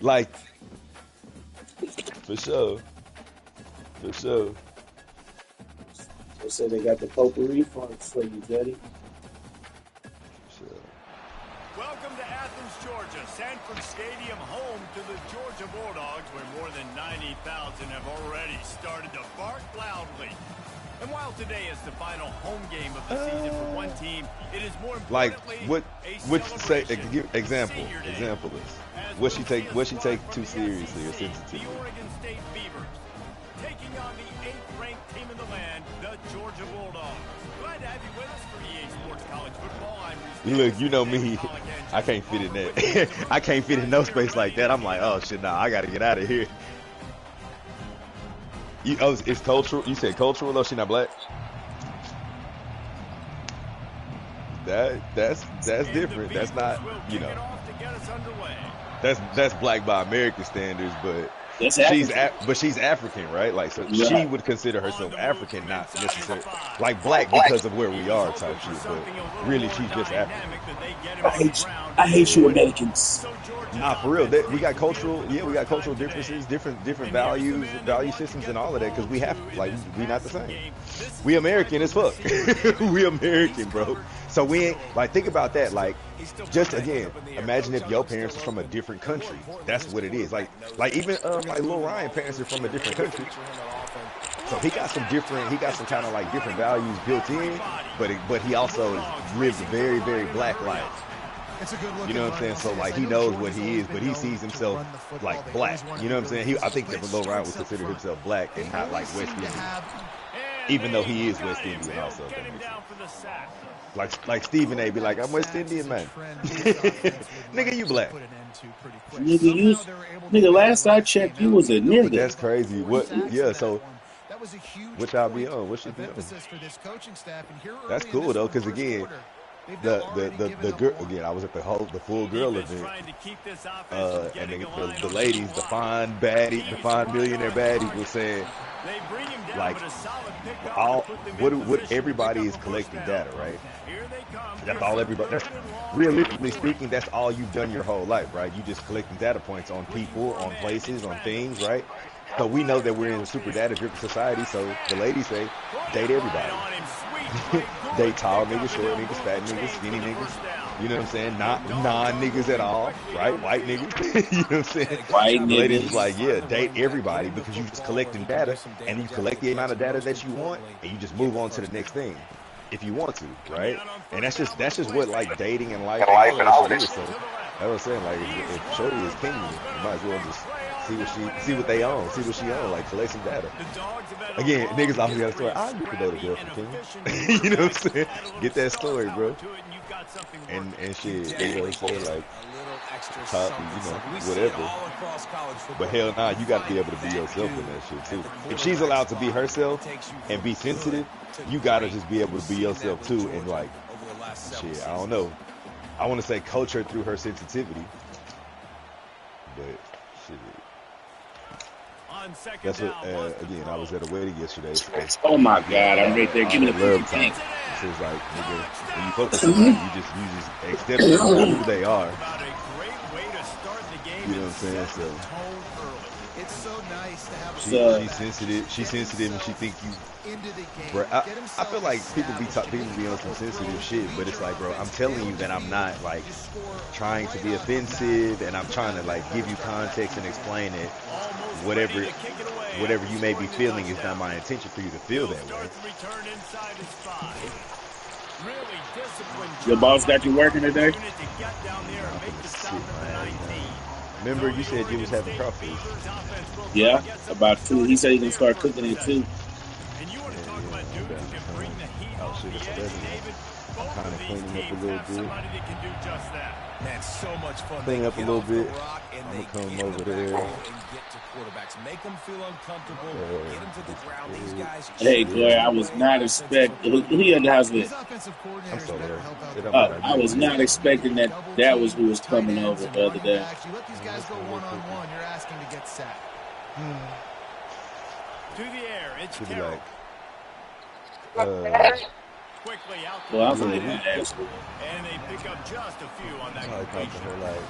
Like, for sure. For sure. They said they got the potpourri funds for you, Daddy. For sure. Welcome to Athens, Georgia, Sanford Stadium, home to the Georgia Bulldogs, where more than 90,000 have already started to bark loudly. And while today is the final home game of the season for one team, it is more Like, importantly what say example Day. is what she take too seriously or sensitively? The Oregon State Beavers taking on the 8th-ranked team in the land, the Georgia Bulldogs. Glad to have you with us for EA Sports College Football. Look, you know me, I can't fit in that. I can't fit in no space like that. I'm like, oh shit, nah, I gotta get out of here. It's cultural. You said cultural though. She not black. That's different. That's not, you know. That's black by American standards, but That's she's African, right? Like, so right. she would consider herself African, not necessarily like black because of where we are type shit. But really, she's just African. I hate you Americans. Nah, for real. We got cultural, we got cultural differences, different values, value systems, and all of that. Because we have, like, we not the same. We American as fuck. We American, bro. So we ain't like, think about that. Like, just again, imagine if your parents are from a different country. That's what it is. Like even like Lil Ryan parents are from a different country. So he got some kind of like different values built in, but he also lives a very, very black life. You know what I'm saying? So like, he knows what he is, but he sees himself like black. You know what I'm saying? I think that Lil Ryan would consider himself black and not like West Indian, even though he is West Indian also. Like Stephen A. be like, I'm West Indian, man. Nigga, you black. Nigga, last I checked, you was a nigga. But that's crazy. What? Yeah. So, what y'all be on? What you be on? That's cool though, because again, the girl again. I was at the full girl event, and the ladies, the fine millionaire baddie, was saying, like, what everybody is collecting data, right? That's all everybody. Realistically speaking, that's all you've done your whole life, right? You just collecting data points on people, on places, on things, right? So we know that we're in a super data-driven society. So the ladies say, date everybody. Date tall niggas, short niggas, fat niggas, skinny niggas. You know what I'm saying? Not non-niggas at all, right? White niggas. You know what I'm saying? White the ladies niggas. is like, yeah, date everybody, because you're just collecting data, and you collect the amount of data that you want, and you just move on to the next thing if you want to, right? And that's just what like dating and life and all that shit is. So I was saying, like, if Shorty is king, you might as well just see what they own, see what she own, like, collect some data. Again, niggas always got a story. I used to date a girl from Kenya. You know what I'm saying? Get that story, bro. And shit, you know what I'm saying? Like, top, you know, whatever. But hell nah, you got to be able to be yourself in that shit too. If she's allowed to be herself and be sensitive, you gotta just be able to be yourself too. And like, shit, I don't know. I want to say coach her through her sensitivity, but shit. That's what. Again, I was at a wedding yesterday. So, oh my God, I'm right there. Give me the love time. So it's like, nigga, when you focus on somebody, you just accept them for who they are. You know what I'm saying? So it's so nice to have she's sensitive, and she think you. Bro, I feel like people be on some sensitive shit, but it's like, bro, I'm telling you that I'm not like trying to be offensive, and I'm trying to like give you context and explain it. Whatever you may be feeling is not my intention for you to feel that way. Your boss got you working today? Remember, you said you was having crawfish. Yeah, about 2. He said he's gonna start cooking it too. Oh shit, it's 11. Kind of cleaning up a little bit. Man, so much fun. Clean up a little bit. I'm gonna come over there. Make them feel uncomfortable. Get them to the ground. These guys. Hey, Claire, I was not expecting. Who you at the house with? I'm still there. I was not expecting that was who was coming over the other day. You let these guys go one-on-one. You're asking to get sacked. To the air, it's Carroll. Quickly out. Well, I was going to ask. And they pick up just a few on that. Her like,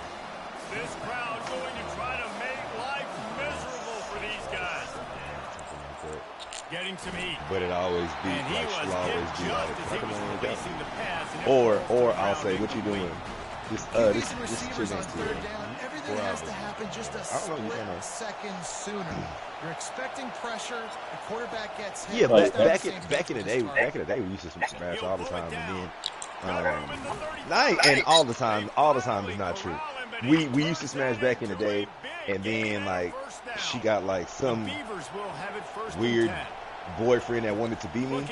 This crowd going to try to make life miserable for these guys. Getting some heat. But it always be And he like was she'll always hit be just like, as he was releasing the pass. And or I'll say, what you doing? This chick next to you. Everything has to happen just a split second sooner. You're expecting pressure. The quarterback gets hit. Yeah, back in the day, we used to smash all the time, and then and all the time is not true. We used to smash back in the day, and then like she got like some weird boyfriend that wanted to be me.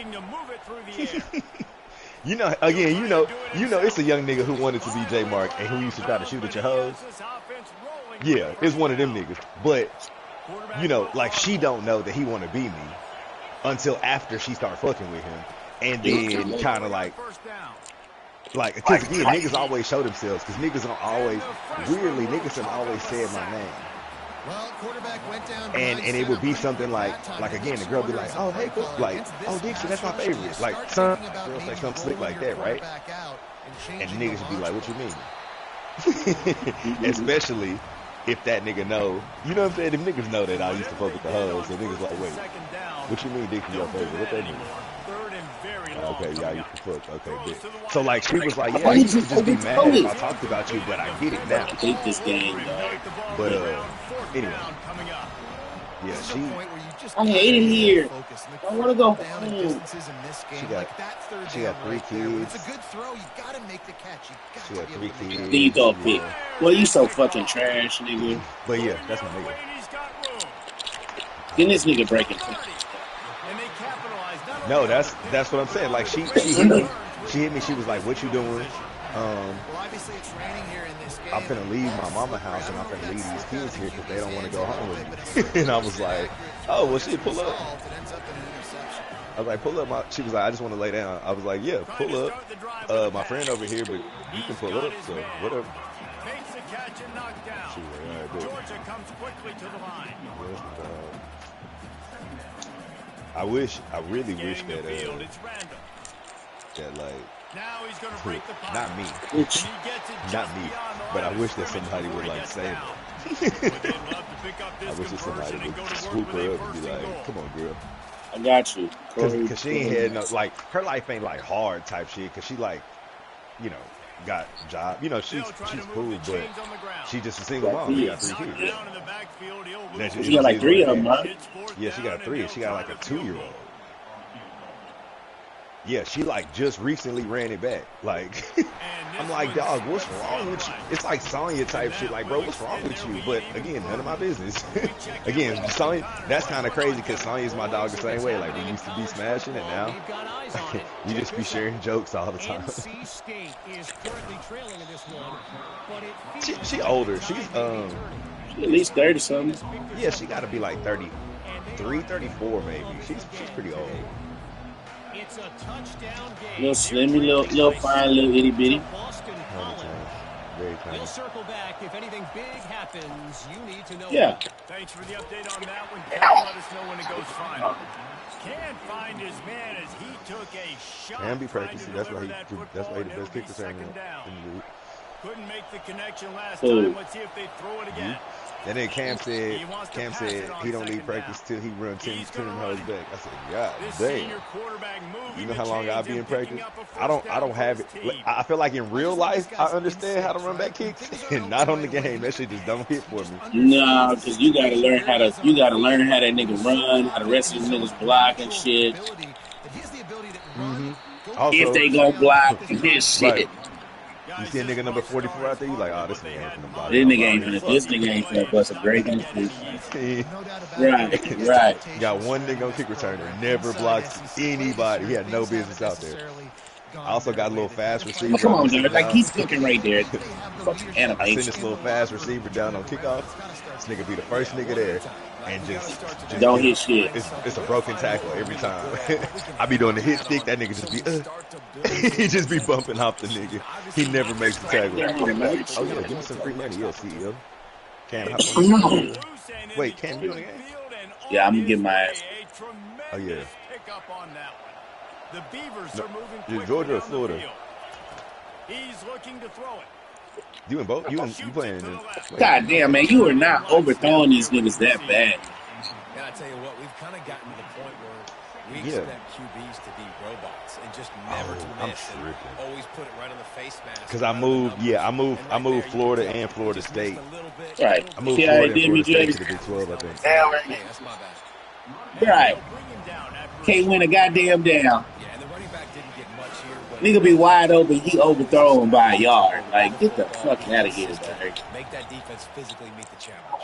You know, it's a young nigga who wanted to be J Mark and who used to try to shoot at your hoes. Yeah, it's one of them niggas. But, you know, like she don't know that he want to be me until after she start fucking with him. And then kind of like, because again, niggas always show themselves because niggas don't always, weirdly, niggas have always said my name. Well, quarterback went down and it would be something like again, the girl be like, oh, hey, cool. Like, oh, Dixie, that's my favorite. Like, son, girls say something slick like that, right? And niggas would be like, what you mean? Especially if that nigga know, you know what I'm saying? If niggas know that I used to fuck with the hoes, so niggas like, wait, what you mean Dixie your favorite? What that mean? Okay, yeah, I used to fuck. Okay, good. So like she was like, yeah, I used to just be mad if I talked about you, but I get it now. I hate this game, dog. But anyway, yeah, I hate it here. I want to go home. She got 3 kids. It's a good throw. You gotta make the catch. She got 3 kids. Then you throw a pick. Well, you so fucking trash, nigga. But yeah, that's my nigga. Then this nigga breaking. No, that's what I'm saying. Like she hit me. She was like, "What you doing? I'm finna leave my mama house and I'm finna leave these kids here because they don't want to go home with me." And I was like, "Oh, well, shit, pull up." I was like, "Pull up." She was like, "I just want to lay down." I was like, "Yeah, pull up." My friend over here, but you can pull up, so whatever. Makes the catch and knocked down. She was like, all right, good. Georgia comes quickly to the line. I really wish that like, not me, but I wish that somebody would like save her. I wish that somebody would swoop her up and be like, "Come on, girl." I got you. Cause she ain't had no, like, her life ain't like hard type shit. Cause she like, you know, got a job. You know, she's cool, but she just a single mom. She got 3 kids. She got like 3 of them, huh? Yeah, she got 3. She got like a 2-year-old. Yeah, she like just recently ran it back. Like, I'm like, dog, what's wrong with you? It's like Sonya type shit. Like, bro, what's wrong with you? But again, none of my business. Again, Sonya, that's kind of crazy because Sonya's my dog the same way. Like, we used to be smashing it now. You just be sharing jokes all the time. She older. She's at least 30 something. Yeah, she got to be like 33, 34 maybe. She's pretty old. It's a touchdown game. Little slimmy, little fine, little itty bitty. Very kind. We'll circle back. If anything big happens, you need to know. Yeah. Thanks for the update on that one. Ken, let us know when it goes final. Can't find his man as he took a shot. Can be practicing. That's why he the best kick returner in the league. Couldn't make the connection last time. Let's see if they throw it again. And then Cam said he don't need practice till he runs 10 hoes back. I said, God damn. You know how long I'll be in practice? I don't have it. I feel like in real life I understand how to run back kicks, and not on the game. That shit just don't hit for me. Nah, because you gotta learn how that nigga run, how the rest of these niggas block and shit. Mm-hmm. Also, if they gon' block this shit. Right. You see a nigga number 44 out there, you like, oh, this nigga ain't finna block. This nigga ain't finna bust a break in the Right. You got one nigga on kick returner, never blocks anybody. He had no business out there. I also got a little fast receiver. Come on, dude. Like, he's cooking right there. I send this little fast receiver down on kickoff. This nigga be the first nigga there. And just don't hit shit. It's a broken tackle every time. I be doing the hit stick. That nigga just be he just be bumping off the nigga. He never makes the tackle. Oh yeah, give me some free money, yeah, CEO. Wait, can't do it again? Yeah, I'm gonna get my ass. Oh yeah. The Beavers are moving quickly Georgia or Florida? He's looking to throw it. You in both? You playing in? God damn, man, you are not overthrowing these niggas that bad. And I tell you what, we've kind of gotten to the point where we expect QBs to be robots and just never to miss. And always put it right on the face mask. Because I moved Florida and Florida State. Right. I moved Florida and Florida State to the Big 12, I think. Hey, that's my bad. Right. Can't win a goddamn down. Yeah, and the running back didn't get much here, but Nigga be wide open, he overthrown by a yard. Like, get the fuck out of here, man. make that defense physically meet the challenge.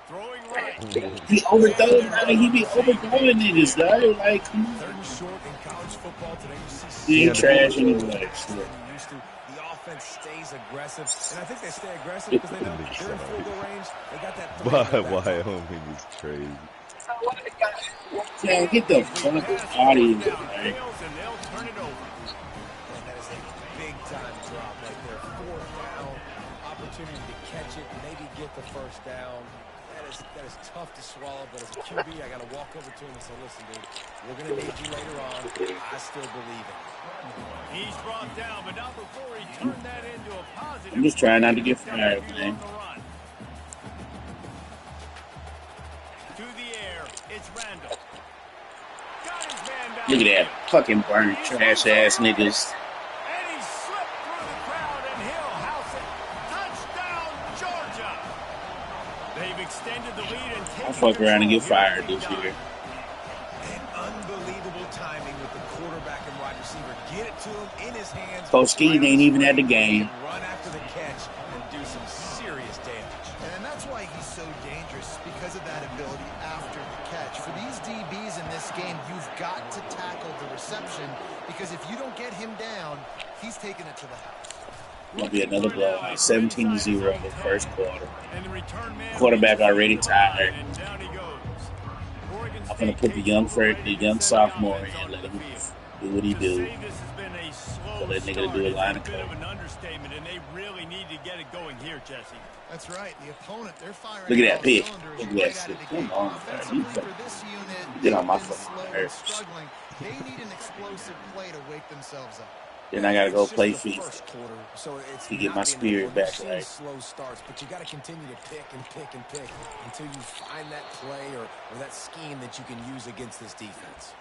Throwing right. He overthrown, like, he be overthrowing niggas, dog. Like, Third and short in college football today. You see he ain't trash anyway. The offense stays aggressive, and I think they stay aggressive because they know they're in field goal range. They got that. Why homie is crazy. Man, get the fuck out of here, man. And they'll turn it over. And that is a big-time drop right there. 4th down, opportunity to catch it, maybe get the first down. That is tough to swallow, but as a QB, I got to walk over to him and say, listen, dude, we're going to need you later on. I still believe it. He's brought down, but not before he turned that into a positive. I'm just trying not to get fired, man. To the air, it's Randall. Got his man down. Look at that fucking burnt trash ass niggas. And he slipped through the crowd, and he'll house it. Touchdown, Georgia. They've extended the lead and taken I'll fuck around and get control here fired in the this game. year. And unbelievable timing with the quarterback and wide receiver. Get it to him in his hands. Coach Keene ain't even at the game. Run after the catch and do some serious damage. And that's why he's so dangerous, because of that ability after the catch. For these DBs in this game, you've got to tackle the reception, because if you don't get him down, he's taking it to the house. Gonna be another blowout, 17-0 in the first quarter. And the return man Quarterback already tired. and down he goes. Oregon I'm gonna State put the young sophomore in and let him do what he to do. say this has been a slow So that nigga to start do a is line of bit coke. of an understatement, and they really need to get it going here, Jesse. That's right. The opponent, they're firing. Look at that all pick. cylinders Look at right that out of shit. the Come gate. on, man. Offensively, You for this unit, get on my they've been fucking slow and nerves. struggling. They need an explosive play to wake themselves up. Then I gotta go It's just play the FIFA first quarter, so it's to get not my the end of the spirit world. back You've seen right. slow starts, but you got to continue to pick and pick and pick until you find that play or that scheme that you can use against this defense.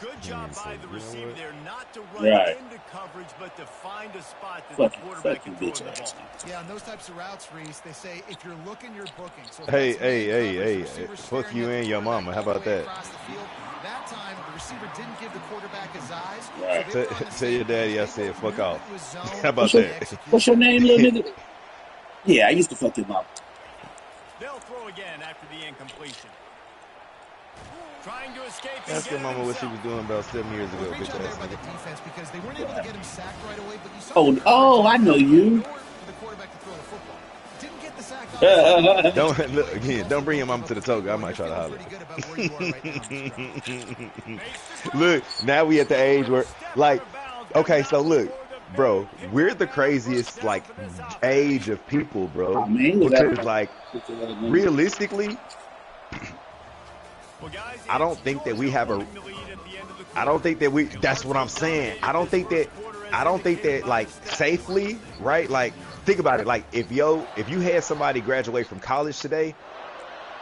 Good job by the receiver there not to run Right. into coverage, but to find a spot that Fuck the you, quarterback fucking can bitch throw the ass. ball. Yeah, on those types of routes, Reese, they say if you're looking, you're booking. So if Hey, that's man hey, coverage, the hey, receiver's fuck staring you at the and your quarterback mama. How all the about way that? across the field. That time, the receiver didn't give the quarterback his eyes. Right. So they were on the Tell same your daddy page. I They said both fuck knew off. it was zone, How about What's your, and that? executed. what's your name, little nigga? Yeah, I used to fuck your mom. They'll throw again after the incompletion. Trying to escape and Ask get your it mama what she himself. was doing about 7 years Well, ago, great bitch job there ass by the nigga. defense, because they weren't able to get him sacked right away, but you saw Oh, the oh, I know you. for the quarterback to throw the football. Didn't get the sack on Don't look again. Don't bring your mama to the toga. I might try to holler. pretty good about where you are right now on this drive. Look, now we at the age where, like, okay, so look, bro, we're the craziest like age of people, bro, Oh, man, you because got- like realistically, I don't think that we have a. I don't think that we. That's what I'm saying. I don't think that like safely, right? Like, think about it. Like, if you had somebody graduate from college today,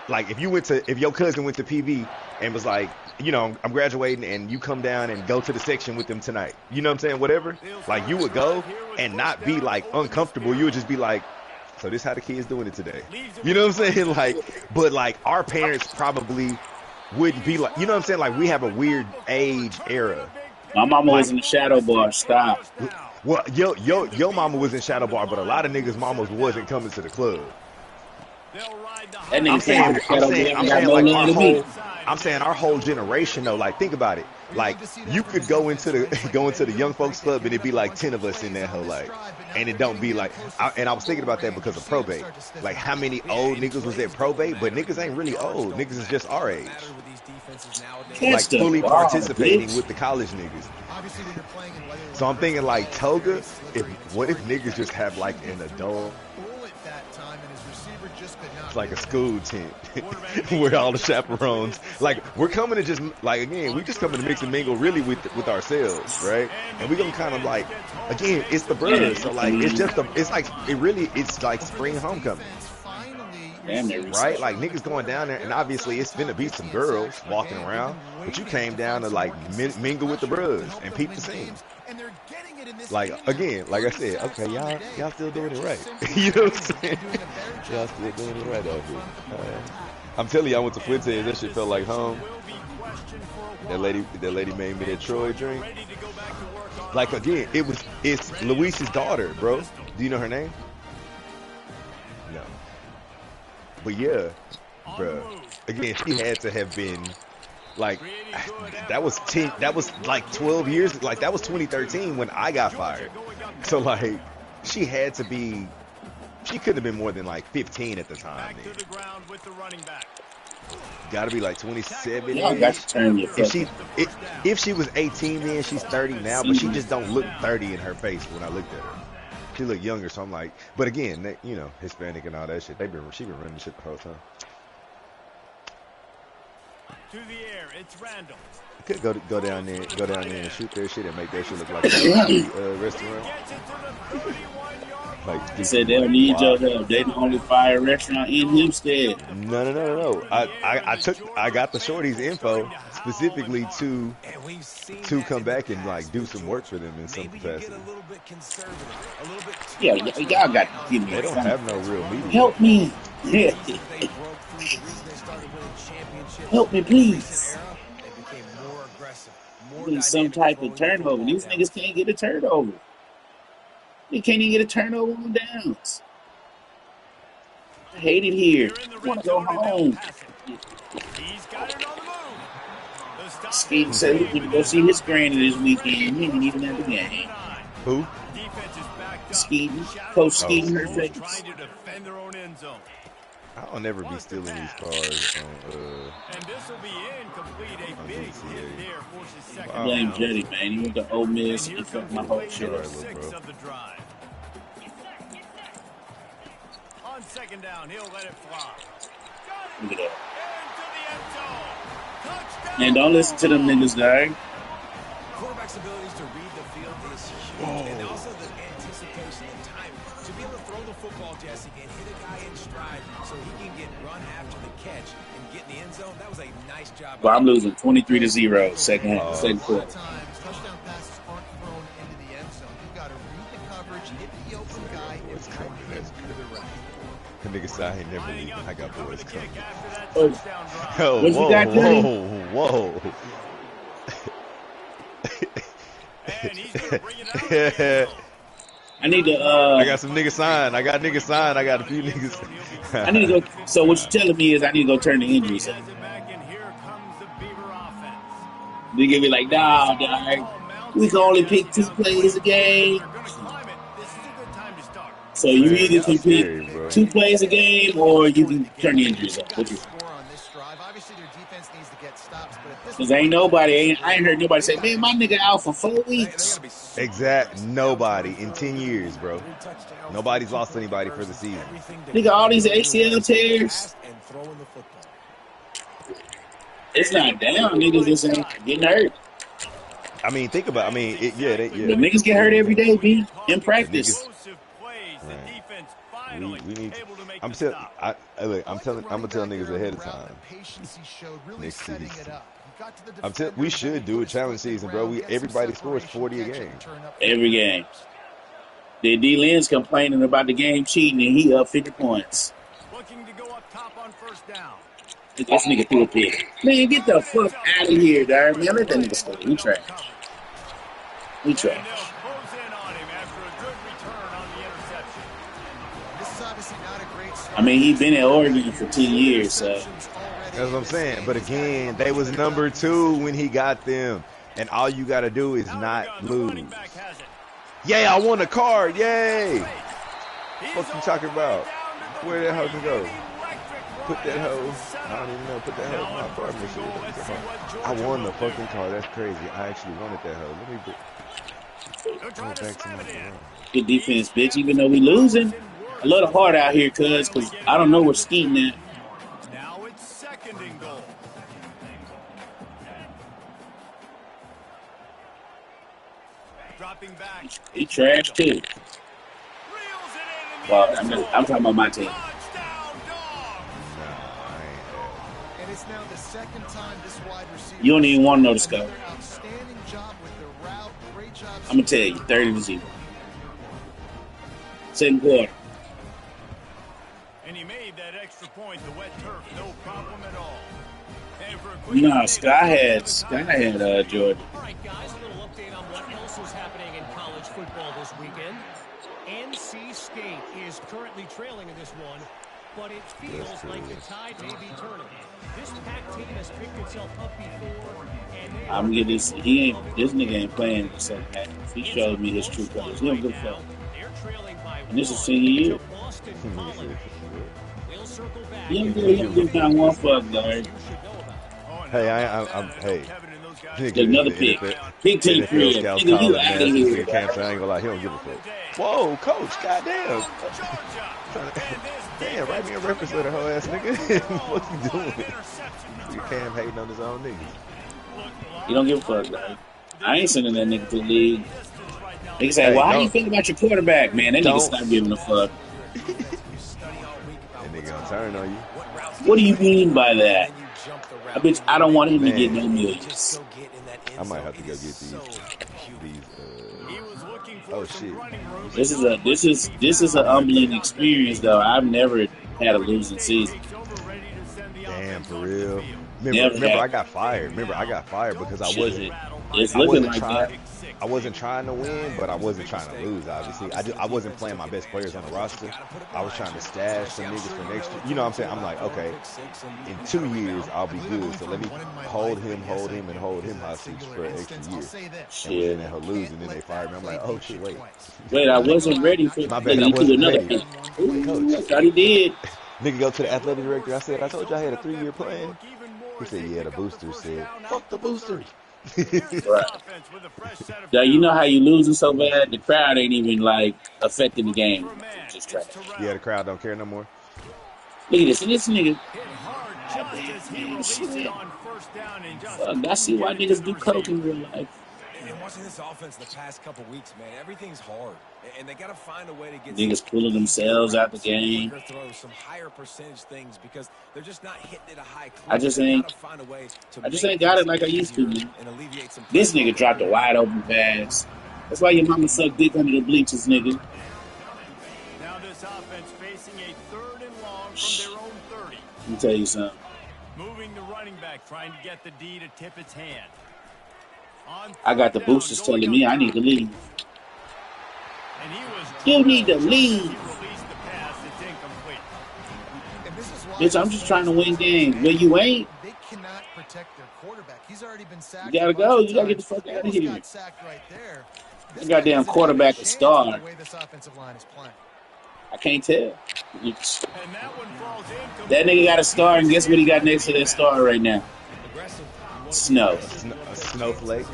like if your cousin went to PV and was like, you know, I'm graduating, and you come down and go to the section with them tonight. You know what I'm saying? Whatever. Like, you would go and not be like uncomfortable. You would just be like, so this how the kids doing it today. You know what I'm saying? Like, but like our parents probably wouldn't be like, you know what I'm saying? Like, we have a weird age era. My mama was in the shadow bar. Stop. Well, your mama was in Shadow Bar, but a lot of niggas' mamas wasn't coming to the club. That nigga came to the shadow bar. I'm saying like our whole, I'm saying our whole generation though. Like, think about it. Like, you could go into the young folks club and it'd be like 10 of us in there, like, and it don't be like. I was thinking about that because of probate. Like, how many old niggas was at probate? But niggas ain't really old. Niggas is just our age. Like, fully participating with the college niggas. So I'm thinking like Toga. What if niggas just have like an adult? Bullet that time, and his receiver It's like a school tent where all the chaperones, like, we're coming to just, like, again, we just coming to mix and mingle really with ourselves, right? And we gonna kind of like, again, it's the birds, so like, it's like spring homecoming, right? Like, niggas going down there, and obviously it's finna be some girls walking around, but you came down to like mingle with the bros and peep the scene. Like, again, like I said, okay, y'all still doing it right. You know what I'm saying? Y'all still doing it right out here. I'm telling you, I went to Fuentes. That shit felt like home. That lady made me that Troy drink. Like, again, it's Luis's daughter, bro. Do you know her name? No. But yeah, bro. Again, she had to have been. Like, that was like 12 years, like that was 2013 when I got fired. So like, she couldn't have been more than like 15 at the time. Gotta be like 27. If she was 18 then, she's 30 now, but she just don't look 30 in her face when I looked at her. She looked younger, so I'm like, but again, they, you know, Hispanic and all that shit, she been running shit the whole time. To the air, it's Randall. Could go down there and shoot their shit and make that shit look like a restaurant. Like, they said they don't need your help. They the only fire restaurant in Hempstead. No. I got the shorties info specifically to come back and like do some work for them in some capacity. Yeah, y'all got to give me. They don't have no real media. Help me. Help me, please. Need some type of turnover. These niggas can't get a turnover. They can't even get a turnover on downs. I hate it here. I want to go home. Steve said he can go see his granny this weekend. He didn't even have the game. Who? Skeeton. Coach Skeeton, her face. I'll never be stealing these cars on I blame Jetty, man. He went to Ole Miss and he fucked my whole shit up. On second down, he'll let it fly. Look at that. And don't listen to them niggas, dog. Quarterback's abilities to read the field is huge, and also the anticipation and time to be able to throw the football, Jesse, and hit a guy in stride so he can get run after the catch and get in the end zone. That was a nice job. Well, I'm losing 23-0 second quarter. Touchdown passes aren't thrown into the end zone. You've got to read the coverage, hit the open guy, and throw him to the right. The nigga said I ain't never leaving. I got boys coming. Oh, what you got, whoa. I need to. I got some niggas signed. I got niggas signed. I got a few niggas. I need to go. So what you telling me is I need to go turn the injuries up. They give me like, nah, dog. We can only pick 2 plays a game. So you either can pick 2 plays a game or you can turn the injuries up. Because I ain't heard nobody say, man, my nigga out for 4 weeks. Exact. Nobody in 10 years, bro. Nobody's lost anybody for the season. Nigga, all these ACL tears. It's not down. Niggas just getting hurt. I mean, think about. The niggas get hurt every day, B. In practice. We need. I'm gonna tell niggas ahead of time. Next season. We should do a challenge season, bro. Everybody scores 40 a game. Every game. The D-Lynn's complaining about the game cheating, and he up 50 points. Looking to go up top on first down. This nigga threw a pick. Man, get the fuck out of here, dog. Man, let that nigga stay. We trash. We trash. I mean, he's been at Oregon for 10 years, so. That's what I'm saying. But again, they was number 2 when he got them. And all you got to do is not lose. Yay, I won a card. Yay. What you talking about? Where that hoe can go? Put that hoe. I don't even know. Put that hoe in my apartment. I won the fucking card. That's crazy. I actually wanted that hoe. Let me go back to my phone. Good defense, bitch, even though we losing. I love the heart out here, cuz, because I don't know where Skeeting at. Now it's second and goal. Dropping back. He trash, too. Well, I'm talking about my team. And it's now the second time this wide receiver. You don't even want to know the score. Outstanding job with the route. Great job. I'm going to tell you, 30-0. Second quarter. And he made that extra point, the wet turf, no problem at all. No, Sky had Georgia. All right, guys, a little update on what else is happening in college football this weekend. NC State is currently trailing in this one, but it feels like the tide may be turning. This Pac team has picked itself up before, and they I'm getting this. This nigga ain't playing the second half. He showed me his true colors. He don't give a fuck. And this is senior year. He don't give not one fuck, Larry. Hey, I'm hey. Another pick. Pick team free. Nigga, you out of here. Camps, I ain't gonna lie, he don't give a fuck. Whoa, coach, goddamn. Damn, write me a reference letter, hoe ass nigga. What you doing? You Cam hating on his own niggas. You don't give a fuck, Larry. I ain't sending that nigga to the league. Nigga say, well, how do you think about your quarterback, man? That nigga stop giving a fuck. That nigga gonna turn on you. What do you mean by that? I don't want him to get no millions. I might have to go get these oh shit. This is a humbling experience though. I've never had a losing season. Damn, for real. Remember I got fired. Because I wasn't I wasn't trying to win, but I wasn't trying to lose, obviously. I wasn't playing my best players on the roster. I was trying to stash some niggas for next year. You know what I'm saying? I'm like, okay, in 2 years, I'll be good. So let me hold him hostage for an extra year. Shit. And he'll lose, and then they fire me. I'm like, oh, shit, wait. Wait, I wasn't ready for my bad. Nigga, you threw another pick. I thought he did. Nigga go to the athletic director. I said, I told you I had a 3-year plan. He said, yeah, the booster said, fuck the booster. Right. Yeah, you know how you losing so bad, the crowd ain't even like affecting the game. Just try. Yeah, the crowd don't care no more. Look at this nigga. Fuck, I see why niggas do coke in real life. And watching this offense the past couple weeks, man, everything's hard, and they got to find a way to get niggas pulling themselves out the game. Throw some higher percentage things because they're just not hitting it a high clip. I just ain't got it like I used to, man. This nigga dropped a wide open pass. That's why your mama sucked dick under the bleachers, nigga. Now this offense facing a 3rd and long from their own 30. Let me tell you something. Moving the running back, trying to get the D to tip its hand. I got the boosters telling me I need to leave. You need to leave. Bitch, I'm just trying to win games. Well, you ain't. They cannot protect their quarterback. He's already been sacked. You gotta go. You gotta get the fuck out of here. The goddamn quarterback is star. I can't tell. That nigga got a star, and guess what he got next to that star right now? Snow. A snowflake.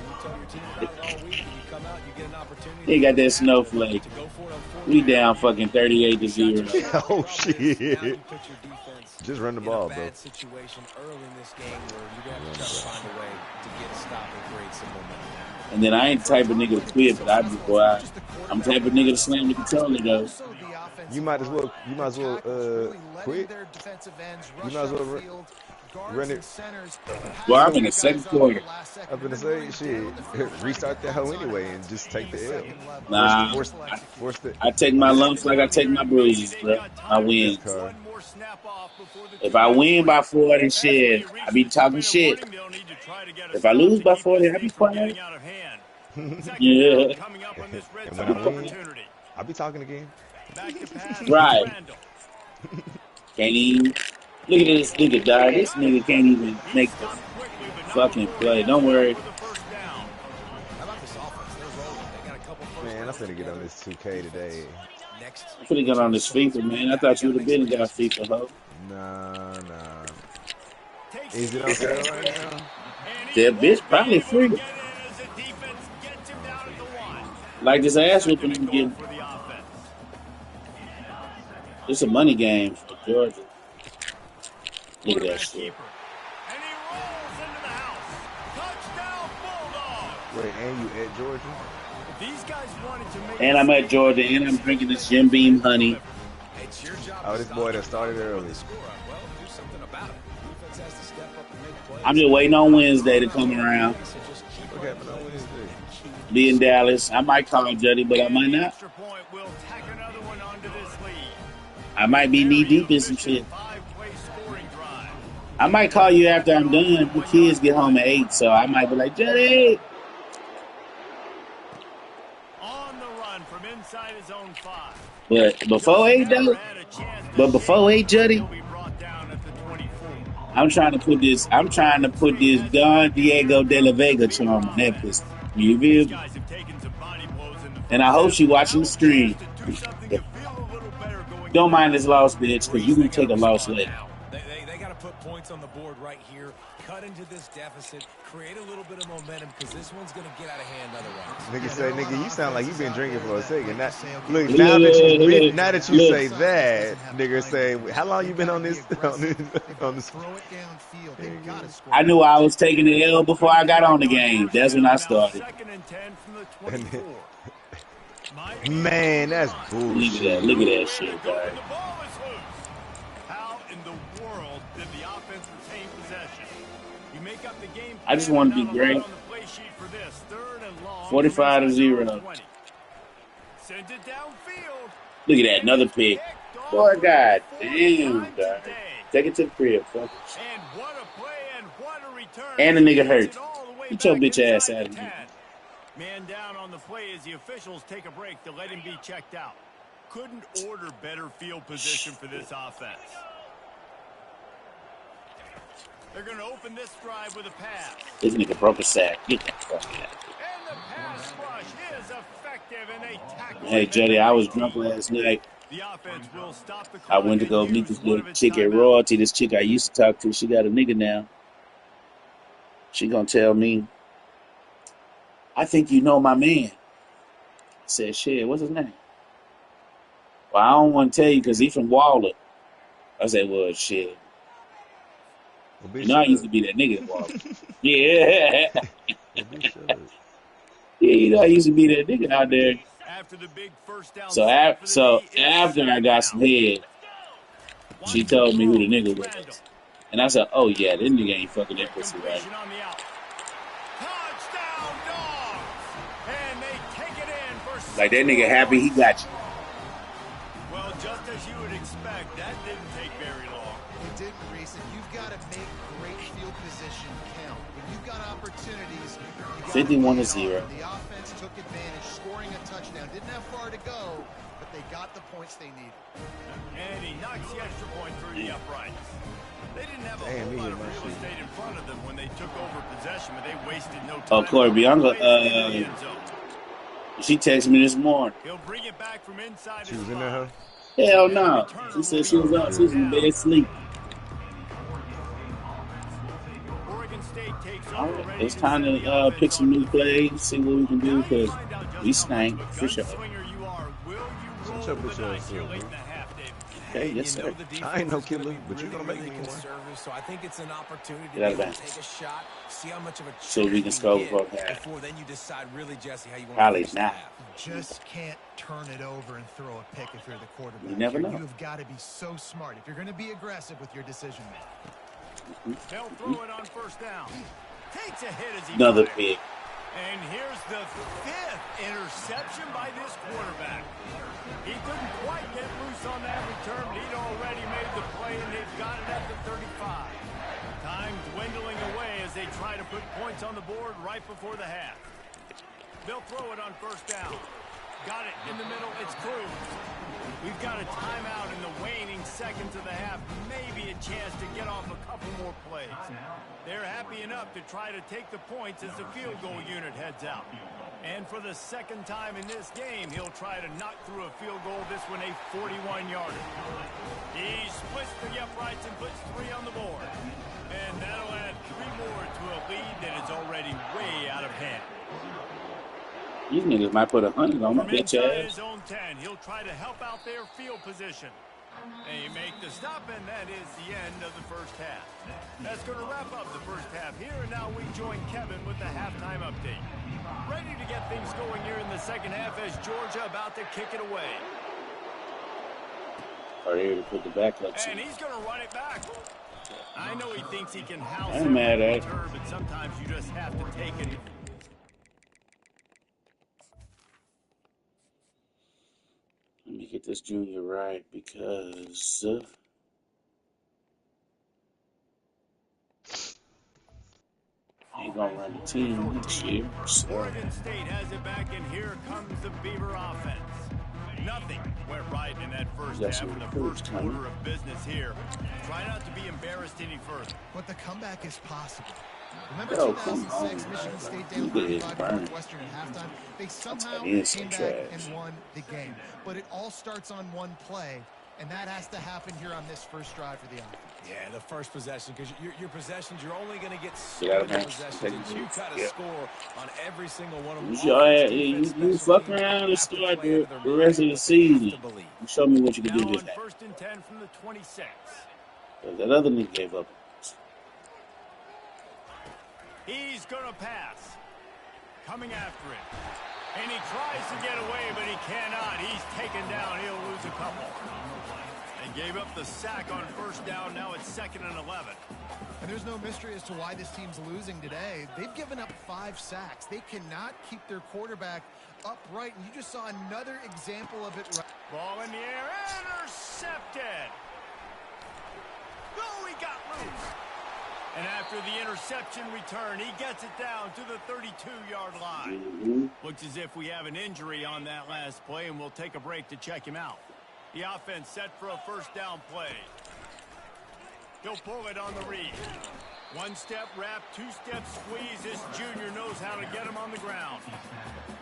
He got that snowflake. We down fucking 38-0. Oh shit. Just run the ball, bro. And then I ain't the type of nigga to quit, but I'm the type of nigga to slam the controller though. You might as well quit. You might as well run it. Well, I'm in the second quarter. I'm gonna say shit. Restart the hoe anyway and just take the L. Nah, I take my lumps like I take my bruises, bro. I win. If I win by 40, shit, I be talking shit. If I lose by 40, I be quiet. Yeah. And when I win, I be talking again. Right. Can't even. Look at this nigga, dog. This nigga can't even make the fucking play. Don't worry. Man, I'm finna get on this 2K today. I'm finna get on this FIFA, man. I thought you would have been got FIFA, ho. Nah. Is it on sale right now? That bitch probably free. Like this ass whooping I'm getting. It's a money game for Georgia. Look at that shit. And he rolls into the house. Touchdown Bulldogs. Wait, and you at Georgia? These guys wanted to make And I'm at Georgia, and I'm drinking this Jim Beam honey. Oh, this boy that started early. I'm just waiting on Wednesday to come around. What happened on Wednesday? Be in Dallas. I might call Juddy, but I might not. I might be knee deep in some shit. I might call you after I'm done. The kids get home at 8, so I might be like, Juddy. On the run from inside his own 5. But before 8, though. But before 8, Juddy. I'm trying to put this Don Diego de la Vega charm on that pussy. You feel me? And I hope she watching the stream. Don't mind this loss, bitch, because you can take a loss later. They got to put points on the board right here, cut into this deficit, create a little bit of momentum, because this one's going to get out of hand otherwise. Nigga say, nigga, you sound like you've been drinking for a second. Now that you say that, nigga say, how long you been on this? I knew I was taking the L before I got on the game. That's when I started. Man, that's bullshit. Look at that shit, guys. How in the world did the offense retain possession? You make up the game. I just want to be great. 45-0. Send it downfield. Look at that, another pick. Boy, God damn, God. Take it to the crib, fuck. And what a play and what a return. And the nigga hurt. Get your bitch ass out of here. Man down on the play as the officials take a break to let him be checked out. Couldn't order better field position for this offense. They're going to open this drive with a pass. This nigga broke a sack. Get that fuck out. And the pass rush is effective and they tackle. Hey, Juddy, I was drunk last night. The offense will stop the I went to go meet this little chick at Royalty. This chick I used to talk to, she got a nigga now. She gonna tell me, I think you know my man. I said, shit, what's his name? Well, I don't want to tell you because he's from Waller. I said, well, shit. You know I used to be that nigga at Waller. Yeah. Yeah, you know I used to be that nigga out there. So after I got some head, she told me who the nigga was. And I said, oh, yeah, this nigga ain't fucking that pussy right. Like, that nigga happy he got you. Well, just as you would expect, that didn't take very long. It didn't, Reese. You've got to make great field position count. When you've got opportunities, 51-0. The offense took advantage, scoring a touchdown. Didn't have far to go, but they got the points they needed. And he knocks the extra point through the uprights. They didn't have a whole lot of real estate in front of them when they took over possession, but they wasted no time. Oh, Corey Bianca, she texted me this morning. He'll bring it back from inside. She was in there, huh? Hell no. She said she was out. She was in bed asleep. Oregon State takes All right, it's time to pick some new plays, see what we can do, because we stank for sure. Shut your bitch ass up, Okay, yes, sir. I ain't no killer, but you're going to make me one. So I think it's an opportunity to take a shot, see how much of a so we can score before half. before then you decide really, Jesse, how you want Probably to not. Just can't turn it over and throw a pick if you're the quarterback. You never know. You've got to be so smart if you're going to be aggressive with your decision making. They'll throw it on first down. Takes a hit as he Another fires. pick. And here's the 5th interception by this quarterback. He couldn't quite get loose on that return, but he'd already made the play, and they've got it at the 35. Time dwindling away as they try to put points on the board right before the half. They'll throw it on first down. Got it in the middle. It's Cruz. We've got a timeout in the waning seconds of the half. Maybe a chance to get off a couple more plays. They're happy enough to try to take the points as the field goal unit heads out. And for the second time in this game, he'll try to knock through a field goal, this one a 41-yarder. He splits the uprights and puts 3 on the board. And that'll add 3 more to a lead that is already way out of hand. These niggas might put 100 on my bitch ass. His own 10, he'll try to help out their field position. They make the stop, and that is the end of the first half. That's going to wrap up the first half here, and now we join Kevin with the halftime update. Ready to get things going here in the second half as Georgia about to kick it away. Are here to put the backup. And he's going to run it back. I know he thinks he can house I'm mad at it, but sometimes you just have to take it. Let me get this junior right because he's gonna run the team next year. So. Oregon State has it back, and here comes the Beaver offense. Nothing went right in that first half in the first quarter of business here. Try not to be embarrassed any further. But the comeback is possible. Remember 2006, Michigan State down 35 Northwestern at halftime? They somehow came back and won the game. But it all starts on one play, and that has to happen here on this first drive for the offense. Yeah, the first possession, because your possessions, you're only going to get so many possessions, and you got to score on every single one of them. You fuck around and start the rest of the season. You show me what you can do this time. First and 10 from the 26. That other nigga gave up. He's going to pass. Coming after it. And he tries to get away, but he cannot. He's taken down. He'll lose a couple. They gave up the sack on first down. Now it's 2nd and 11. And there's no mystery as to why this team's losing today. They've given up 5 sacks. They cannot keep their quarterback upright. And you just saw another example of it. Ball in the air. Intercepted. Oh, he got loose. And after the interception return, he gets it down to the 32-yard line. Looks as if we have an injury on that last play, and we'll take a break to check him out. The offense set for a first down play. He'll pull it on the read. 1-step wrap, 2-step squeeze. This junior knows how to get him on the ground.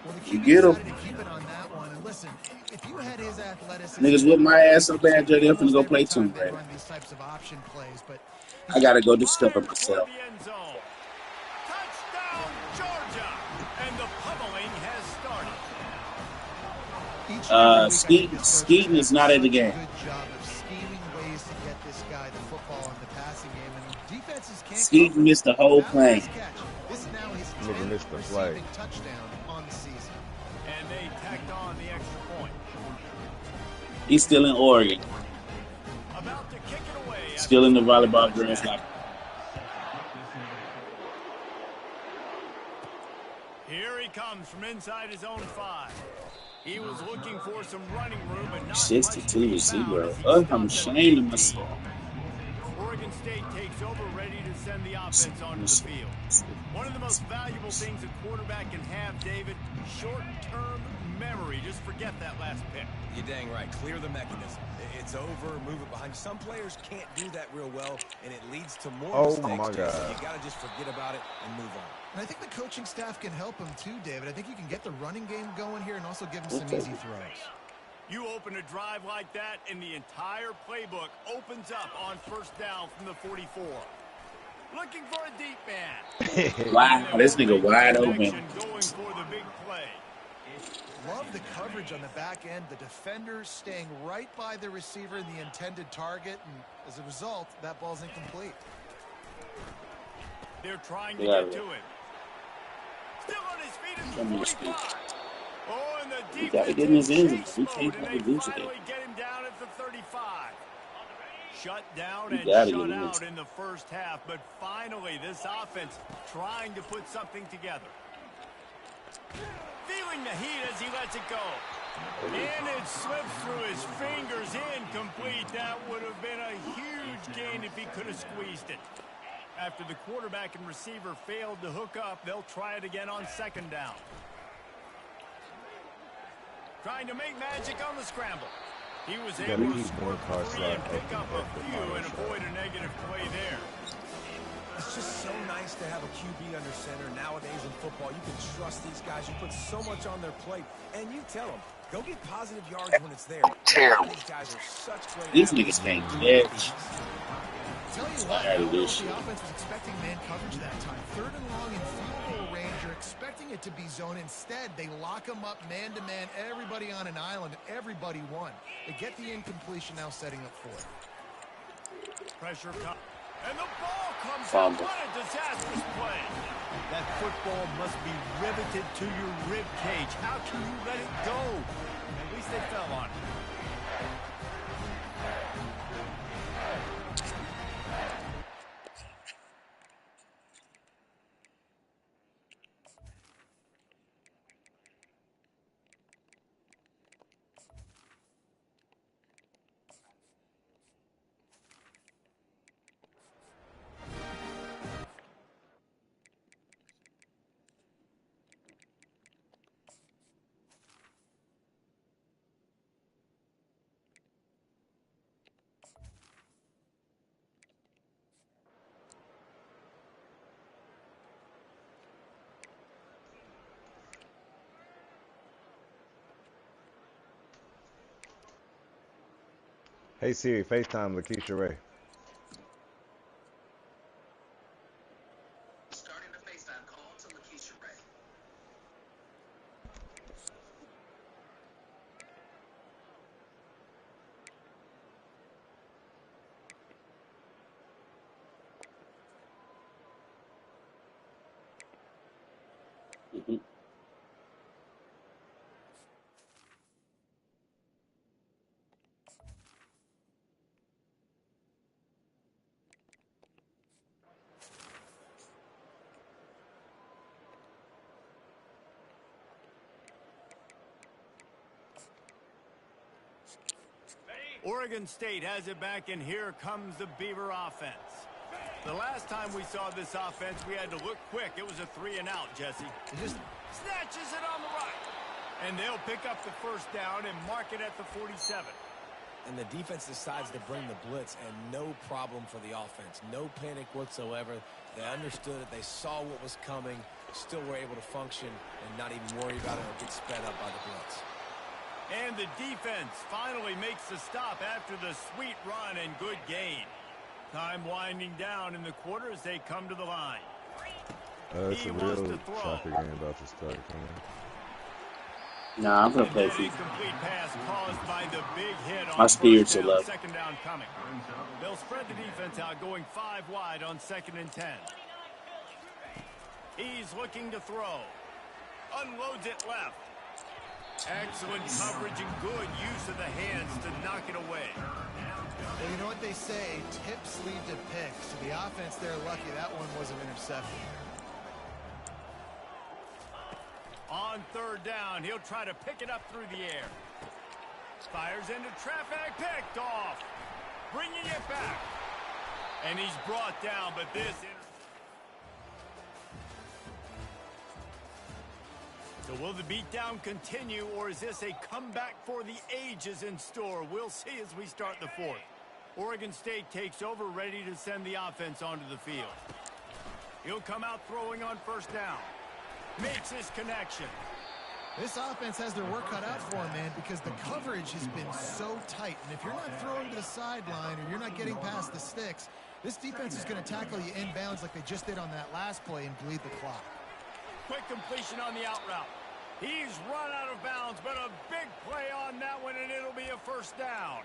Well, the you get him. To keep it on that one. And listen, if you had his athleticism, niggas whip my ass so bad, Jody, I'm finna go play Tomb Raider. These types of option plays, but I gotta go discover myself. Touchdown, Georgia! And the pummeling has started. Skeeton is not in the game. Good job of scheming ways to get this guy the football in the passing game, and defenses can't. Skeeton missed the whole play. This is now his 10th receiving touchdown on the season. And they tacked on the extra point. He's still in Oregon. About to kick it away. Still in the volleyball girls' locker. Here he comes from inside his own 5. He was looking for some running room, but not 62 receiver. I'm ashamed of myself. Oregon State takes over, ready to send the offense onto the field. One of the most valuable things a quarterback can have, David, short-term memory. Just forget that last pick. You're dang right. Clear the mechanism. It's over, move it behind. Some players can't do that real well, and it leads to more mistakes. Oh, my God. So you got to just forget about it and move on. And I think the coaching staff can help him too, David. I think you can get the running game going here and also give him some easy throws. You open a drive like that, and the entire playbook opens up on first down from the 44. Looking for a deep man. Wow, this nigga wide open. Going for the big play. Love the coverage on the back end. The defender staying right by the receiver in the intended target, and as a result, that ball's incomplete. They're trying to get to him. Still on his feet at the 45. Oh, and the defense gotta get in his engine. We can't finally get him down at the 35. Shut down and shut out in the first half, but finally this offense trying to put something together. Feeling the heat as he lets it go. And it slips through his fingers, incomplete. That would have been a huge gain if he could have squeezed it. After the quarterback and receiver failed to hook up, they'll try it again on second down. Trying to make magic on the scramble. He was able to score 3 and pick up a few and avoid a negative play there. It's just so nice to have a QB under center. Nowadays in football, you can trust these guys. You put so much on their plate, and you tell them, go get positive yards when it's there. Terrible. These guys are such great These niggas can't catch. Tell you what, I don't know if the offense was expecting man coverage that time. 3rd and long in field goal range. You're expecting it to be zone. Instead, they lock them up man-to-man, everybody on an island, everybody won. They get the incompletion now setting up for it. Pressure comes. And the ball comes out. What a disastrous play. That football must be riveted to your rib cage. How can you let it go? At least they fell on it. Hey Siri, FaceTime Lakeisha Ray. Starting the FaceTime call to Lakeisha Ray. Oregon State has it back, and here comes the Beaver offense. The last time we saw this offense, we had to look quick. It was a 3-and-out, Jesse. He just snatches it on the right. And they'll pick up the first down and mark it at the 47. And the defense decides to bring the blitz, and no problem for the offense. No panic whatsoever. They understood it. They saw what was coming, still were able to function and not even worry about it or get sped up by the blitz. And the defense finally makes the stop after the sweet run and good gain. Time winding down in the quarter as they come to the line. It's a real soccer game about to start. Nah, I'm going to play for you. Pass caused by the big hit on my spirits are low. Second down coming. They'll spread the defense out, going 5 wide on 2nd and 10. He's looking to throw. Unloads it left. Excellent coverage and good use of the hands to knock it away. Well, you know what they say, tips lead to picks. So the offense, they're lucky that one was an interception. On 3rd down, he'll try to pick it up through the air. Fires into traffic, picked off. Bringing it back. And he's brought down, but this... So will the beatdown continue, or is this a comeback for the ages in store? We'll see as we start the 4th. Oregon State takes over, ready to send the offense onto the field. He'll come out throwing on 1st down. Makes his connection. This offense has their work cut out for them, man, because the coverage has been so tight. And if you're not throwing to the sideline or you're not getting past the sticks, this defense is going to tackle you inbounds like they just did on that last play and bleed the clock. Quick completion on the out route. He's run out of bounds, but a big play on that one, and it'll be a 1st down.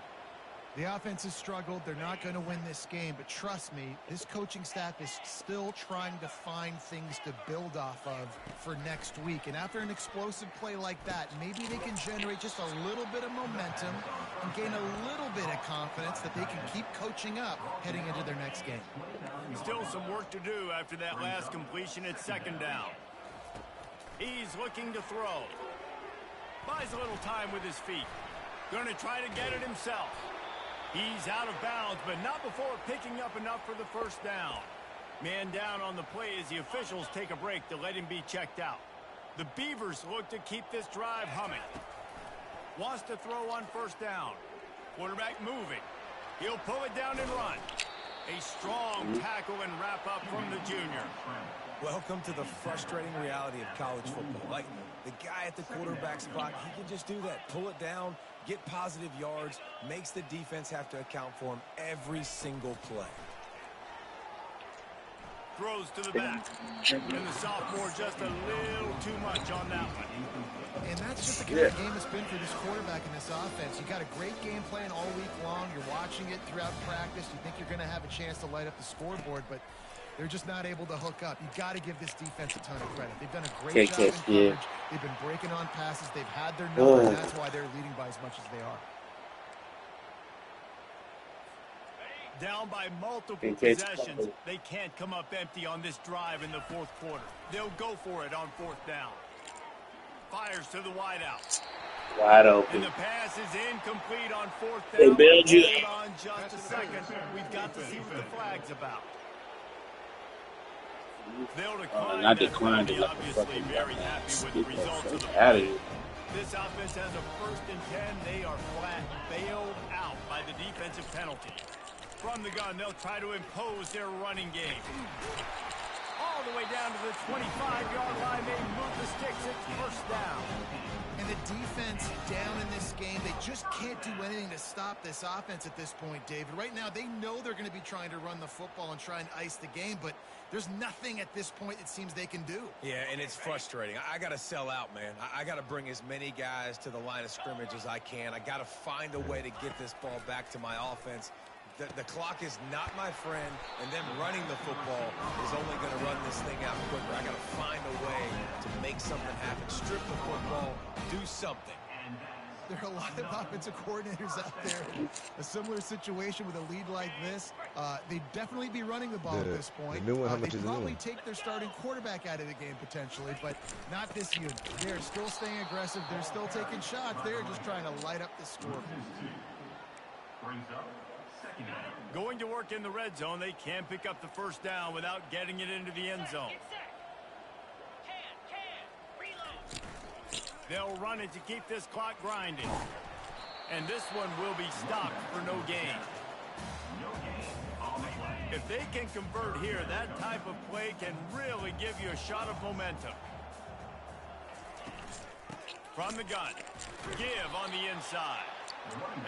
The offense has struggled. They're not going to win this game, but trust me, this coaching staff is still trying to find things to build off of for next week. And after an explosive play like that, maybe they can generate just a little bit of momentum and gain a little bit of confidence that they can keep coaching up heading into their next game. Still some work to do after that last completion at 2nd down. He's looking to throw. Buys a little time with his feet. Going to try to get it himself. He's out of bounds, but not before picking up enough for the 1st down. Man down on the play as the officials take a break to let him be checked out. The Beavers look to keep this drive humming. Wants to throw on 1st down. Quarterback moving. He'll pull it down and run. A strong tackle and wrap up from the junior. Welcome to the frustrating reality of college football. Like, the guy at the quarterback spot, he can just do that. Pull it down, get positive yards, makes the defense have to account for him every single play. throws to the back. And the sophomore just a little too much on that one. And that's just the kind of game it's been for this quarterback in this offense. You got a great game plan all week long. You're watching it throughout practice. You think you're going to have a chance to light up the scoreboard, but they're just not able to hook up. You've got to give this defense a ton of credit. They've done a great job in coverage. They've been breaking on passes. They've had their number, and that's why they're leading by as much as they are. Down by multiple possessions, they can't come up empty on this drive in the fourth quarter. They'll go for it on fourth down. Fires to the wideout. Wide open. And the pass is incomplete on fourth down. Hey, Belgium. Hold on just a second. We've got to see what the flag's about. They'll decline. Not declined. Obviously very happy with the results of the play. This offense has a 1st and 10. They are flat bailed out by the defensive penalty. From the gun, they'll try to impose their running game. All the way down to the 25-yard line. They move the sticks. It's first down. And the defense down in this game, they just can't do anything to stop this offense at this point, David. Right now, they know they're going to be trying to run the football and try and ice the game, but there's nothing at this point it seems they can do. Yeah, and it's frustrating. I got to sell out, man. I got to bring as many guys to the line of scrimmage as I can. I got to find a way to get this ball back to my offense. The clock is not my friend, and them running the football is only going to run this thing out quicker. I got to find a way to make something happen. Strip the football, do something. There are a lot of offensive coordinators out there in a similar situation with a lead like this. They'd definitely be running the ball at this point. They'd probably take their starting quarterback out of the game potentially, but not this unit. They're still staying aggressive. They're still taking shots. They're just trying to light up the score. Going to work in the red zone, they can't pick up the first down without getting it into the end zone. They'll run it to keep this clock grinding. And this one will be stopped for no gain. If they can convert here, that type of play can really give you a shot of momentum. From the gun, give on the inside.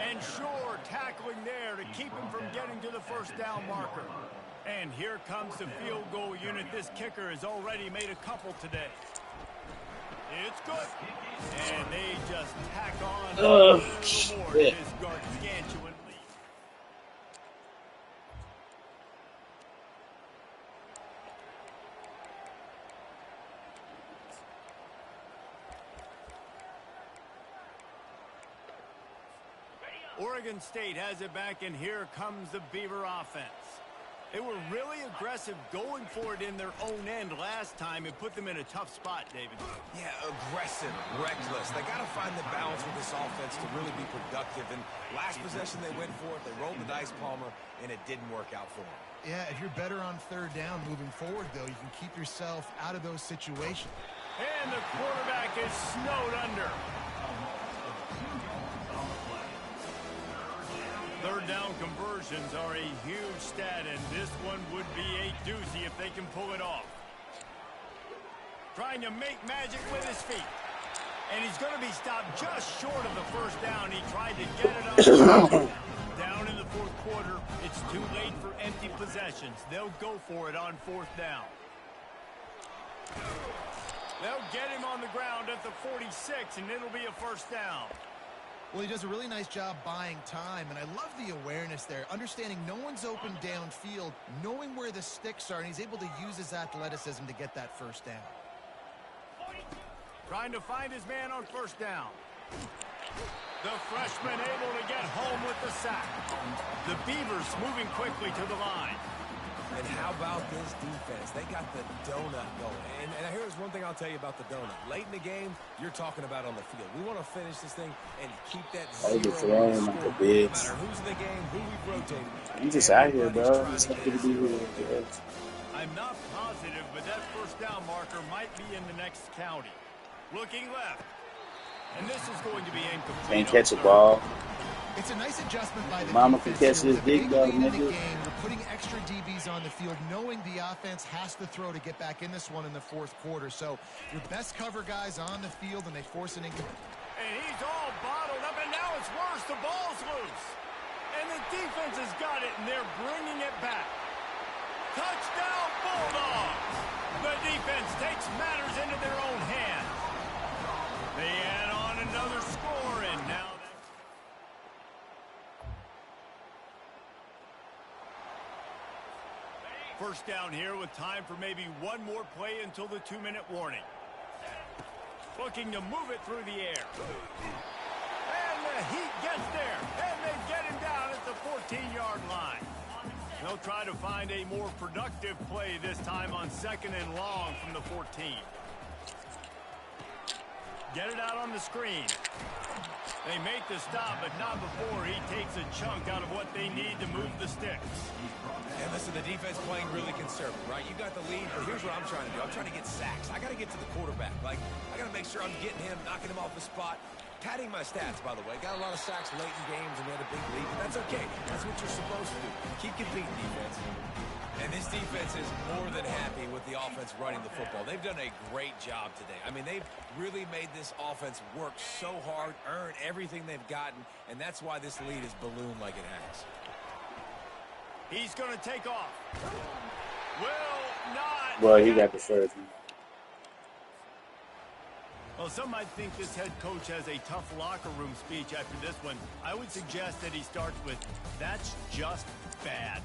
And sure, tackling there to keep him from getting to the first down marker. And here comes the field goal unit. This kicker has already made a couple today. It's good. And they just tack on a little more to this gargantuan lead. Oregon State has it back, and here comes the Beaver offense. They were really aggressive going for it in their own end last time and put them in a tough spot, David. Yeah, aggressive, reckless. They got to find the balance with this offense to really be productive. And last possession they went for it, they rolled the dice, Palmer, and it didn't work out for them. Yeah, if you're better on third down moving forward, though, you can keep yourself out of those situations. And the quarterback is snowed under. Third down conversions are a huge stat, and this one would be a doozy if they can pull it off. Trying to make magic with his feet. And he's going to be stopped just short of the first down. He tried to get it on. Down in the fourth quarter, it's too late for empty possessions. They'll go for it on fourth down. They'll get him on the ground at the 46, and it'll be a first down. Well, he does a really nice job buying time, and I love the awareness there, understanding no one's open downfield, knowing where the sticks are, and he's able to use his athleticism to get that first down. Trying to find his man on first down. The freshman able to get home with the sack. The Beavers moving quickly to the line. And how about this defense? They got the donut going. And here's one thing I'll tell you about the donut. Late in the game, you're talking about on the field. We want to finish this thing and keep that zero. No matter who's in the game, who we've rotated. You just out here, bro. It's happy to be here. I'm not positive, but that first down marker might be in the next county. Looking left. And this is going to be incomplete. Can't catch a ball. It's a nice adjustment by the Mama can defense. catch this big dog, nigga. We're putting extra DBs on the field, knowing the offense has to throw to get back in this one in the fourth quarter. So your best cover guys on the field, and they force an incomplete. And he's all bottled up, and now it's worse. The ball's loose. And the defense has got it, and they're bringing it back. Touchdown, Bulldogs! matters into their own hands. They add on another score, and now first down here with time for maybe one more play until the 2-minute warning. Looking to move it through the air. And the Heat gets there, and they get him down at the 14-yard line. They'll try to find a more productive play this time on 2nd and long from the 14. Get it out on the screen. They make the stop, but not before he takes a chunk out of what they need to move the sticks. And listen, the defense playing really conservative, right? You got the lead, but here's what I'm trying to do. I'm trying to get sacks. I got to get to the quarterback. Like, I got to make sure I'm getting him, knocking him off the spot. Padding my stats, by the way. Got a lot of sacks late in games, and we had a big lead, but that's okay. That's what you're supposed to do. Keep competing, defense. And this defense is more than happy with the offense running the football. They've done a great job today. I mean, they've really made this offense work so hard, earn everything they've gotten, and that's why this lead is ballooned like it has. He's going to take off. Will not. Well, he got the first one. Well, some might think this head coach has a tough locker room speech after this one. I would suggest that he starts with, "That's just bad."